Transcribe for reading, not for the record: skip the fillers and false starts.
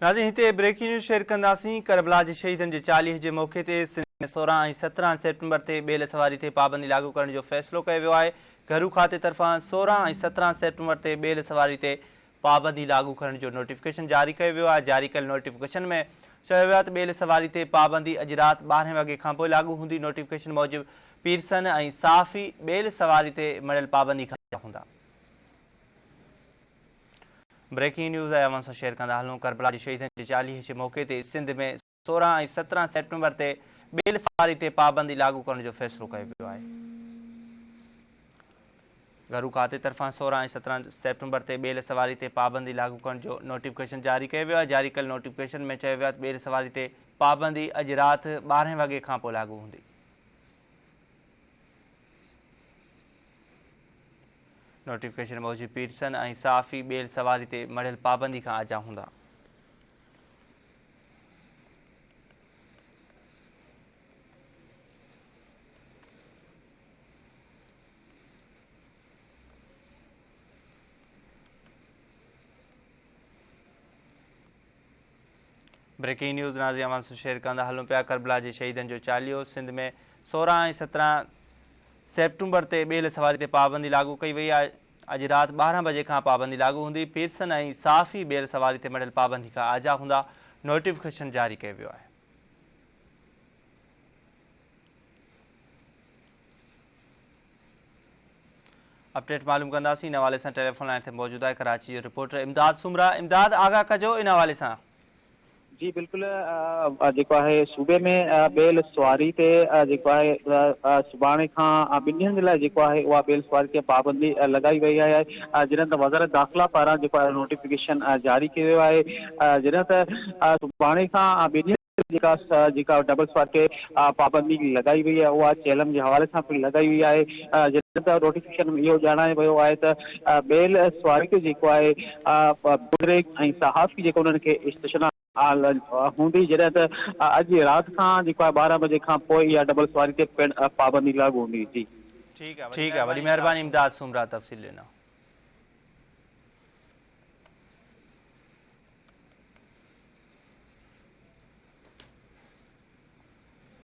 नाज़रीन हिते breaking news share कंदासीं। करबला जे शहीदनि जे 40 जे मौक़े ते सिंध में 16 ऐं 17 सेप्टेम्बर ते ॿेल सवारी ते पाबंदी लागू करण जो फ़ैसिलो कयो वियो आहे। घरू खाते तरफ़ां 16 ऐं 17 सेप्टेम्बर ते ॿेल सवारी ते पाबंदी लागू करण जो नोटिफिकेशन जारी कयो वियो आहे। जारी कयल नोटिफिकेशन में चयो वियो आहे त ॿेल सवारी ते पाबंदी अॼु राति 12 वॻे खां पोइ लागू हूंदी। नोटिफिकेशन मूजिबि पीरसन ऐं साफ़ी ॿेल सवारी ते मड़ियल पाबंदी खां हूंदा। ब्रेकिंग न्यूज़ अवां सां शेयर कंदा हलूं। करबला जे शहीदनि जे 40 जे मौक़े ते सिंध में 16 ऐं 17 सेप्टेम्बर ते ॿेल सवारी ते पाबंदी लागू करण जो फ़ैसिलो कयो वियो आहे। घरू खाते तरफ़ां 16 ऐं 17 सेप्टेम्बर ते ॿेल सवारी ते पाबंदी लागू करण जो नोटिफिकेशन जारी कयो वियो आहे। जारी कयल नोटिफिकेशन में चयो वियो आहे त ॿेल सवारी ते पाबंदी अॼु राति 12 वॻे खां पोइ लागू हूंदी। नोटिफिकेशन मूजिबि पीरसन ऐं साफ़ी ॿेल सवारी ते मड़ियल पाबंदी खां आजा हूंदा। ब्रेकिंग न्यूज़ नाज़रीन अवां सां शेयर कंदा हलूं पिया। करबला जे शहीदनि जो 40 सिंध में 16 ऐं 17 सेप्टेम्बर ते ॿेल सवारी ते पाबंदी लागू कई वई आहे। अॼु राति 12 बजे खां पाबंदी लागू हूंदी। पीरसन ऐं साफ़ी ॿेल सवारी ते मड़ियल पाबंदी खां आजा हूंदा। नोटिफिकेशन जारी कयो वियो आहे। अपडेट मालूम कंदासीं। इन हवाले सां टेलीफोन लाइन ते मौजूदु आहे कराची जो रिपोर्टर इमदाद सुमरा। इमदाद, आगाह कजो इन हवाले सां। जी बिल्कुल जेको आहे सूबे में ॿेल सवारी ते जेको आहे सुभाणे खां 2 ॾींहंनि जे लाइ जेको आहे उहा ॿेल सवारी ते पाबंदी लॻाई वई आहे। जॾहिं त वज़ारत दाख़िला पारां जेको आहे नोटिफिकेशन जारी कयो वियो आहे। जॾहिं त सुभाणे खां 2 ॾींहं जेका डबल सवारी ते पाबंदी लॻाई वई आहे उहा चेलम जे हवाले सां पिणु लॻाई वई आहे। जॾहिं त नोटिफिकेशन में इहो ॼाणायो वियो आहे त ॿेल सवारी ते जेको आहे बुज़ुर्ग ऐं सहाफ़ी जेको उन्हनि खे स्टेशन हूंदी। जॾहिं त अॼु राति खां जेको आहे 12 बजे खां पोइ इहा डबल सवारी ते पिणु पाबंदी लागू हूंदी। जी ठीक है, वॾी महिरबानी इमदाद सुमरा तफ़सील ॾिनो।